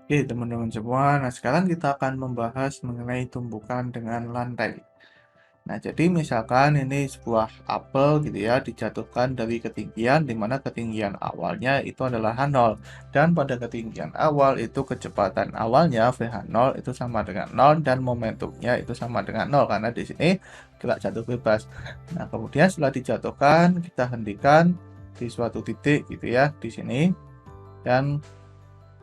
Oke, teman-teman semua. Nah, sekarang kita akan membahas mengenai tumbukan dengan lantai. Nah, jadi misalkan ini sebuah apel gitu ya, dijatuhkan dari ketinggian di mana ketinggian awalnya itu adalah H0 dan pada ketinggian awal itu kecepatan awalnya VH0 itu sama dengan 0 dan momentumnya itu sama dengan 0 karena di sini gerak jatuh bebas. Nah, kemudian setelah dijatuhkan, kita hentikan di suatu titik gitu ya, di sini dan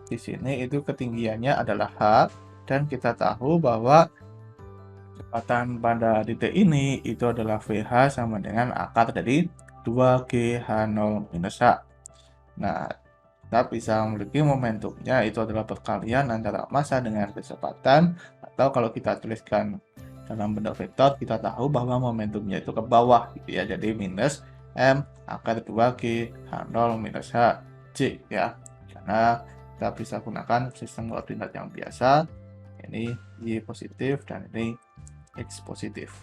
di sini itu ketinggiannya adalah H dan kita tahu bahwa kecepatan pada titik ini itu adalah VH sama dengan akar dari 2G H0 minus H. Nah, kita bisa memiliki momentumnya itu adalah perkalian antara massa dengan kecepatan, atau kalau kita tuliskan dalam bentuk vektor kita tahu bahwa momentumnya itu ke bawah gitu ya. Jadi minus M akar 2G H0 minus H J ya. Karena kita bisa gunakan sistem koordinat yang biasa, ini Y positif dan ini X positif.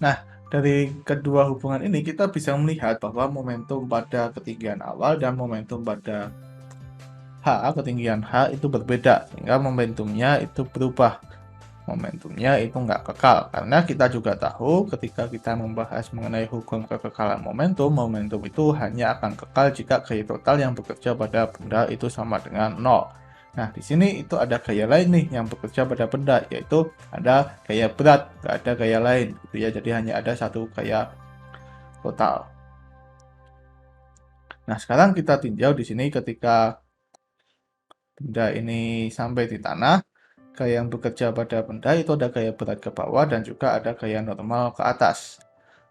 Nah, dari kedua hubungan ini kita bisa melihat bahwa momentum pada ketinggian awal dan momentum pada ketinggian H itu berbeda, sehingga momentumnya itu berubah. Momentumnya itu nggak kekal, karena kita juga tahu ketika kita membahas mengenai hukum kekekalan momentum, momentum itu hanya akan kekal jika gaya total yang bekerja pada benda itu sama dengan 0. Nah, di sini itu ada gaya lain nih yang bekerja pada benda, yaitu ada gaya berat, nggak ada gaya lain, gitu ya. Jadi hanya ada satu gaya total. Nah, sekarang kita tinjau di sini ketika benda ini sampai di tanah, gaya yang bekerja pada benda itu ada gaya berat ke bawah dan juga ada gaya normal ke atas.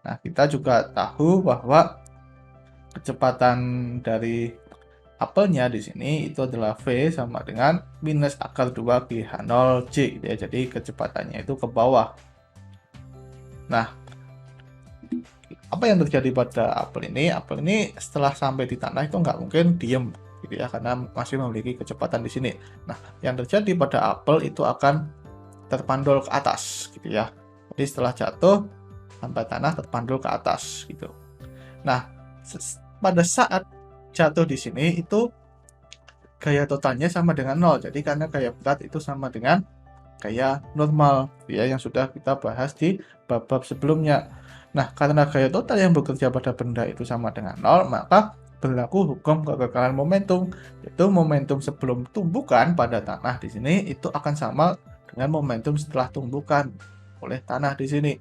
Nah, kita juga tahu bahwa kecepatan dari apelnya di sini itu adalah V sama dengan minus akar 2 GH0 J gitu ya. Jadi kecepatannya itu ke bawah. Nah, apa yang terjadi pada apel ini? Apel ini setelah sampai di tanah itu nggak mungkin diem gitu ya, karena masih memiliki kecepatan di sini. Nah, yang terjadi pada apel itu akan terpandul ke atas gitu ya. Jadi setelah jatuh sampai tanah terpandul ke atas gitu. Nah, pada saat jatuh di sini itu gaya totalnya sama dengan 0. Jadi karena gaya berat itu sama dengan gaya normal ya, yang sudah kita bahas di bab-bab sebelumnya. Nah, karena gaya total yang bekerja pada benda itu sama dengan 0, maka berlaku hukum kekekalan momentum, yaitu momentum sebelum tumbukan pada tanah di sini itu akan sama dengan momentum setelah tumbukan oleh tanah di sini.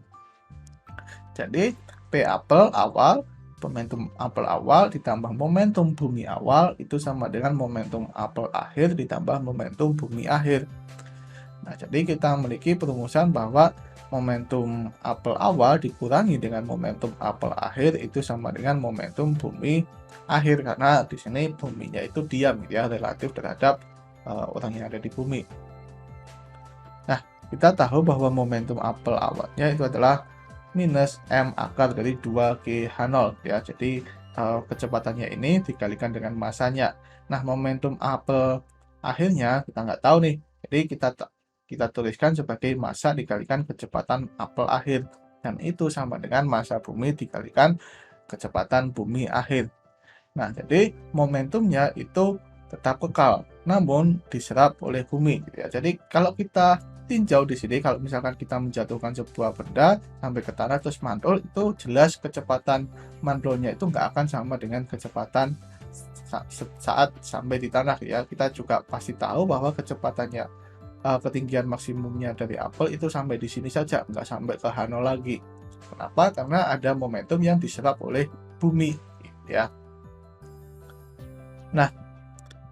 Jadi P apel awal, momentum apel awal ditambah momentum bumi awal itu sama dengan momentum apel akhir ditambah momentum bumi akhir. Nah, jadi kita memiliki perumusan bahwa momentum apel awal dikurangi dengan momentum apel akhir itu sama dengan momentum bumi akhir, karena di sini buminya itu diam ya, relatif terhadap orang yang ada di bumi. Nah, kita tahu bahwa momentum apel awalnya itu adalah minus M akar dari 2GH0 ya. Jadi kecepatannya ini dikalikan dengan masanya. Nah, momentum apel akhirnya kita nggak tahu nih. Jadi kita tuliskan sebagai massa dikalikan kecepatan apel akhir, dan itu sama dengan massa bumi dikalikan kecepatan bumi akhir. Nah, jadi momentumnya itu tetap kekal, namun diserap oleh bumi gitu ya. Jadi kalau kita tinjau di sini, kalau misalkan kita menjatuhkan sebuah benda sampai ke tanah terus mantul, itu jelas kecepatan mantulnya itu nggak akan sama dengan kecepatan saat sampai di tanah ya. Kita juga pasti tahu bahwa kecepatannya ketinggian maksimumnya dari apel itu sampai di sini saja, nggak sampai ke H0 lagi. Kenapa? Karena ada momentum yang diserap oleh bumi ya. Nah,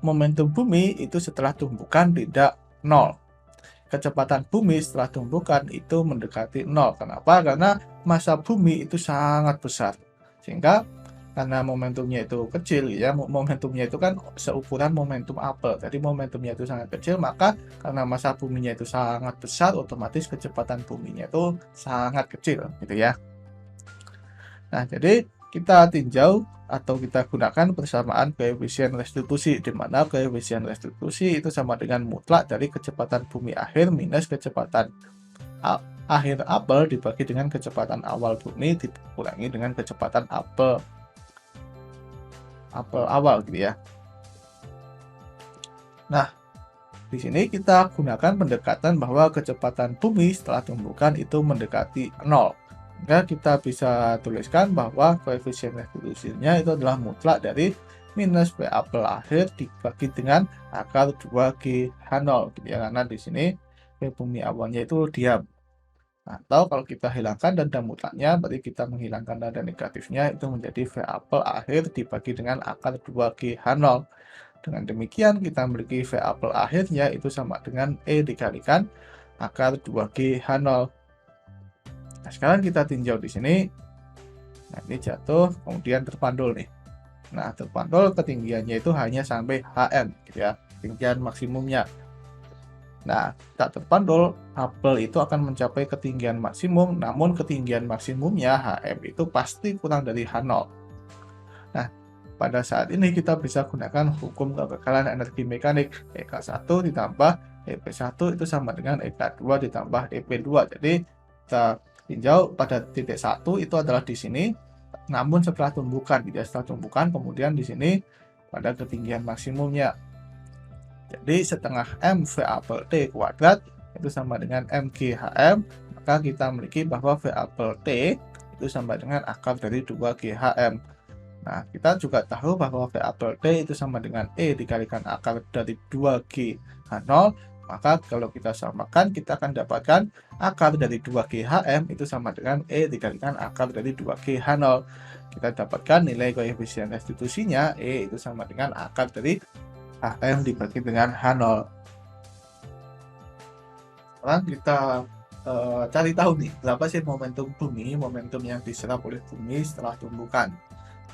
momentum bumi itu setelah tumbukan tidak 0. Kecepatan bumi setelah tumbukan itu mendekati 0. Kenapa? Karena massa bumi itu sangat besar. Sehingga karena momentumnya itu kecil ya, momentumnya itu kan seukuran momentum apel. Jadi momentumnya itu sangat kecil, maka karena massa buminya itu sangat besar, otomatis kecepatan buminya itu sangat kecil gitu ya. Nah, jadi kita tinjau atau kita gunakan persamaan koefisien restitusi, di mana koefisien restitusi itu sama dengan mutlak dari kecepatan bumi akhir minus kecepatan akhir apel dibagi dengan kecepatan awal bumi dikurangi dengan kecepatan apel awal gitu ya. Nah, di sini kita gunakan pendekatan bahwa kecepatan bumi setelah tumbukan itu mendekati 0. Maka kita bisa tuliskan bahwa koefisien restitusinya itu adalah mutlak dari minus V apel akhir dibagi dengan akar 2G H0 gitu ya, karena di sini V bumi awalnya itu diam. Atau kalau kita hilangkan tanda mutlaknya, berarti kita menghilangkan tanda negatifnya, itu menjadi V apel akhir dibagi dengan akar 2G H0. Dengan demikian, kita memiliki V apel akhirnya itu sama dengan E dikalikan akar 2G H0. Nah, sekarang kita tinjau di sini. Nah, ini jatuh, kemudian terpandul nih. Nah, terpandul ketinggiannya itu hanya sampai HM, gitu ya, ketinggian maksimumnya. Nah, tak terpandul, apel itu akan mencapai ketinggian maksimum, namun ketinggian maksimumnya HM itu pasti kurang dari H0. Nah, pada saat ini kita bisa gunakan hukum kekekalan energi mekanik. EK1 ditambah EP1 itu sama dengan EK2 ditambah EP2. Jadi, kita tinjau pada titik 1 itu adalah di sini, namun setelah tumbukan, gitu ya, setelah tumbukan, kemudian di sini pada ketinggian maksimumnya. Jadi setengah M V apel T kuadrat itu sama dengan MGHM, maka kita memiliki bahwa V apel T itu sama dengan akar dari 2GHM. Nah, kita juga tahu bahwa V apel T itu sama dengan E dikalikan akar dari 2GH0, maka kalau kita samakan, kita akan dapatkan akar dari 2GHM itu sama dengan E dikalikan akar dari 2GH0. Kita dapatkan nilai koefisien restitusinya, E itu sama dengan akar dari HM dibagi dengan H0. Sekarang kita cari tahu nih, berapa sih momentum bumi, momentum yang diserap oleh bumi setelah tumbukan.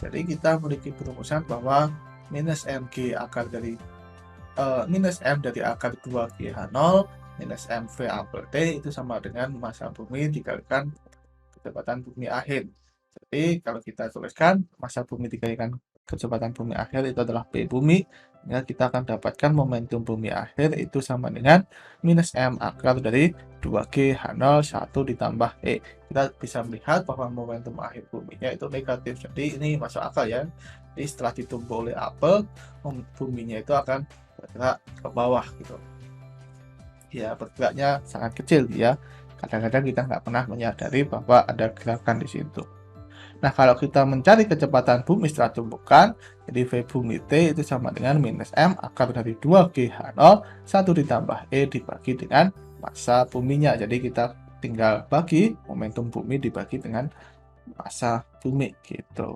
Jadi kita memiliki perumusan bahwa minus mg akar dari minus m dari akar 2GH0 minus mv apel T itu sama dengan massa bumi dikalikan kecepatan bumi akhir. Jadi kalau kita tuliskan massa bumi dikalikan kecepatan bumi akhir itu adalah P bumi, ya kita akan dapatkan momentum bumi akhir itu sama dengan minus M akar dari 2G H0 1 ditambah E. Kita bisa melihat bahwa momentum akhir buminya itu negatif, jadi ini masuk akal ya. Jadi setelah ditumbuh oleh apel, buminya itu akan bergerak ke bawah gitu. Ya, bergeraknya sangat kecil ya. Kadang-kadang kita nggak pernah menyadari bahwa ada gerakan di situ. Nah, kalau kita mencari kecepatan bumi setelah tumbukan, jadi V bumi T itu sama dengan minus M akar dari 2GH0 1 ditambah E dibagi dengan massa buminya. Jadi kita tinggal bagi momentum bumi dibagi dengan massa bumi gitu.